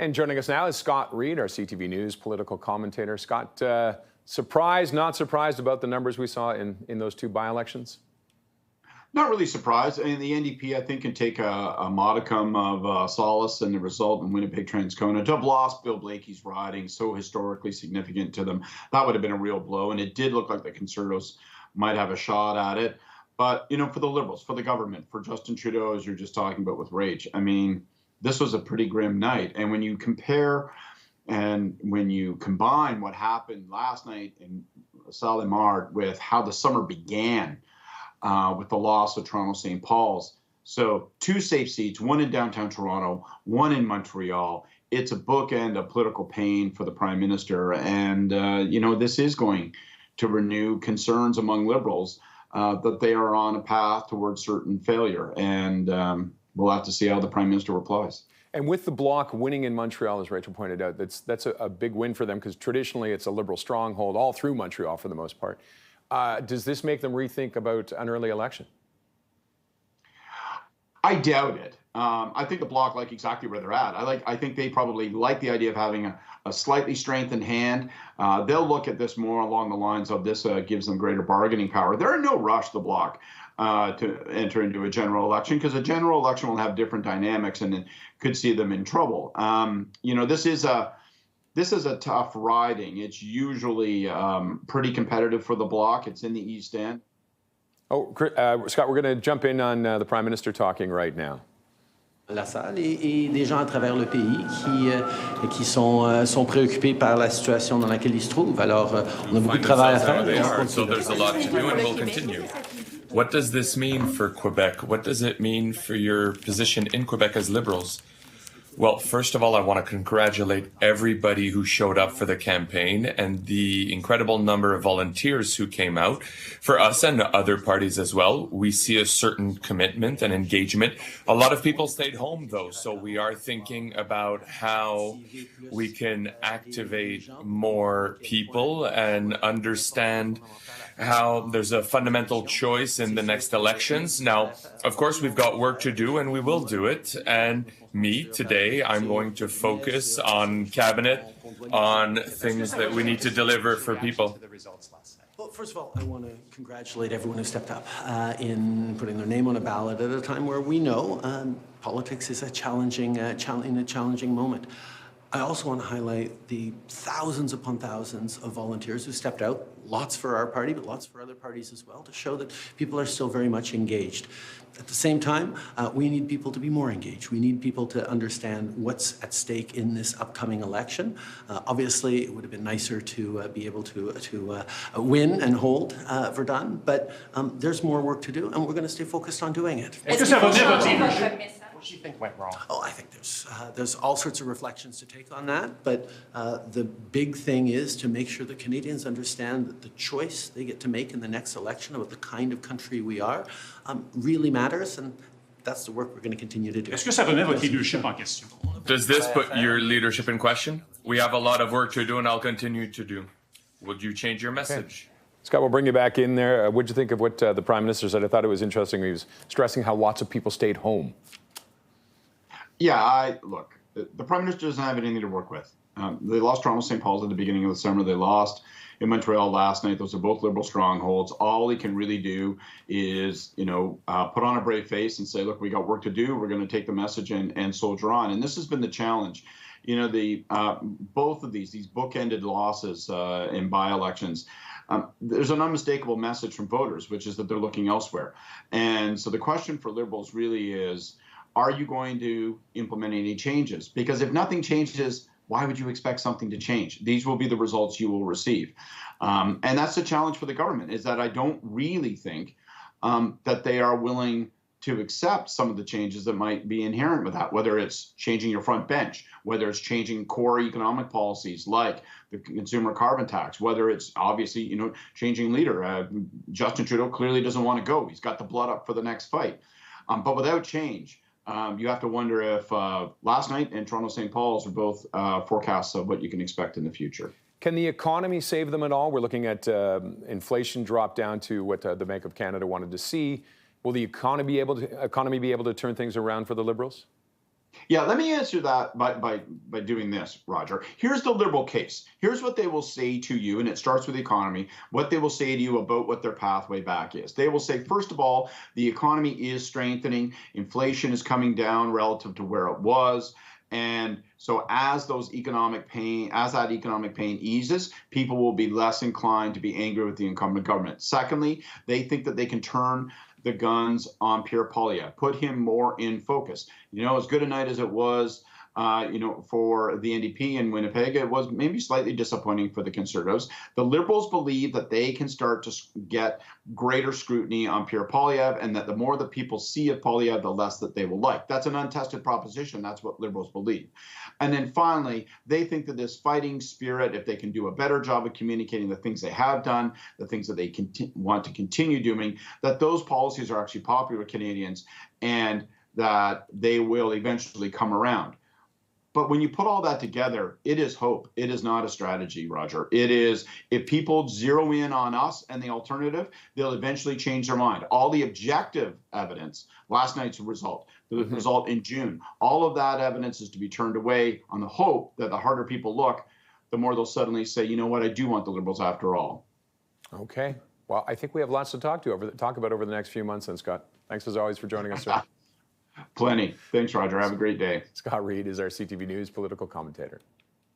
And joining us now is Scott Reid, our CTV News political commentator. Scott, surprised, not surprised about the numbers we saw in those two by-elections? Not really surprised. I mean, the NDP, I think, can take a modicum of solace in the result in Winnipeg-Transcona. To have lost Bill Blakey's riding, so historically significant to them, that would have been a real blow. And it did look like the Conservatives might have a shot at it. But, you know, for the Liberals, for the government, for Justin Trudeau, as you're just talking about with Rach, I mean, this was a pretty grim night. And when you compare and when you combine what happened last night in Salle-Mart with how the summer began, with the loss of Toronto St. Paul's. So 2 safe seats, 1 in downtown Toronto, 1 in Montreal. It's a bookend of political pain for the Prime Minister. And, you know, this is going to renew concerns among Liberals that they are on a path towards certain failure. And we'll have to see how the Prime Minister replies. And with the Bloc winning in Montreal, as Rachel pointed out, that's a big win for them because traditionally it's a Liberal stronghold all through Montreal for the most part. Does this make them rethink about an early election? I doubt it. I think the Bloc like exactly where they're at. I think they probably like the idea of having a slightly strengthened hand. They'll look at this more along the lines of this gives them greater bargaining power. They're in no rush, the Bloc, to enter into a general election because a general election will have different dynamics and it could see them in trouble. You know, this is a tough riding. It's usually pretty competitive for the Bloc. It's in the East End. Oh, Scott, we're going to jump in on the Prime Minister talking right now. La salle et des gens à travers le pays qui sont préoccupés par la situation dans laquelle ils se trouvent. Alors, on a beaucoup de travail à faire. So there's a lot to do and we'll continue. What does this mean for Quebec? What does it mean for your position in Quebec as Liberals? Well, first of all, I want to congratulate everybody who showed up for the campaign and the incredible number of volunteers who came out. For us and other parties as well, we see a certain commitment and engagement. A lot of people stayed home, though, so we are thinking about how we can activate more people and understand how there's a fundamental choice in the next elections. Now, of course, we've got work to do, and we will do it. And me, today, I'm going to focus on cabinet, on things that we need to deliver for people. Well, first of all, I want to congratulate everyone who stepped up in putting their name on a ballot at a time where we know politics is a challenging moment. I also want to highlight the thousands upon thousands of volunteers who stepped out, lots for our party, but lots for other parties as well, to show that people are still very much engaged. At the same time, we need people to be more engaged. We need people to understand what's at stake in this upcoming election. Obviously, it would have been nicer to be able to win and hold Verdun, but there's more work to do, and we're going to stay focused on doing it. What do you think went wrong? Oh, I think there's all sorts of reflections to take on that, but the big thing is to make sure that Canadians understand that the choice they get to make in the next election about the kind of country we are really matters, and that's the work we're going to continue to do. Est-ce que ça remet votre leadership en question? Does this put your leadership in question? We have a lot of work to do, and I'll continue to do. Would you change your message? Okay. Scott, we'll bring you back in there. What'd you think of what the Prime Minister said? I thought it was interesting. He was stressing how lots of people stayed home. Yeah, look, the Prime Minister doesn't have anything to work with. They lost Toronto St. Paul's at the beginning of the summer. They lost in Montreal last night. Those are both Liberal strongholds. All he can really do is, you know, put on a brave face and say, look, we got work to do. We're going to take the message and soldier on. And this has been the challenge. You know, both of these bookended losses in by-elections, there's an unmistakable message from voters, which is that they're looking elsewhere. And so the question for Liberals really is, are you going to implement any changes? Because if nothing changes, why would you expect something to change? These will be the results you will receive. And that's the challenge for the government, is that I don't really think that they are willing to accept some of the changes that might be inherent with that, whether it's changing your front bench, whether it's changing core economic policies like the consumer carbon tax, whether it's obviously, you know, changing leader. Justin Trudeau clearly doesn't want to go. He's got the blood up for the next fight. But without change, you have to wonder if last night and Toronto St. Paul's are both forecasts of what you can expect in the future. Can the economy save them at all? We're looking at inflation drop down to what the Bank of Canada wanted to see. Will the economy be able to turn things around for the Liberals? Yeah, let me answer that by doing this, Roger. Here's the Liberal case. Here's what they will say to you, and it starts with the economy, what they will say to you about what their pathway back is. They will say, first of all, the economy is strengthening, inflation is coming down relative to where it was. And so as that economic pain eases, people will be less inclined to be angry with the incumbent government. Secondly, they think that they can turn the guns on Pierre Poilievre, put him more in focus. As good a night as it was, for the NDP in Winnipeg, it was maybe slightly disappointing for the Conservatives. The Liberals believe that they can start to get greater scrutiny on Pierre Poilievre, and that the more that people see of Poilievre, the less that they will like. That's an untested proposition. That's what Liberals believe. And then finally, they think that this fighting spirit, if they can do a better job of communicating the things they have done, the things that they want to continue doing, that those policies are actually popular with Canadians, and that they will eventually come around. But when you put all that together, it is hope. It is not a strategy, Roger. It is, if people zero in on us and the alternative, they'll eventually change their mind. All the objective evidence, last night's result, the result in June, all of that evidence is to be turned away on the hope that the harder people look, the more they'll suddenly say, you know what, I do want the Liberals after all. Okay. Well, I think we have lots to talk about over the next few months then, Scott. Thanks as always for joining us, sir. Plenty. Thanks, Roger. Have a great day. Scott Reid is our CTV News political commentator.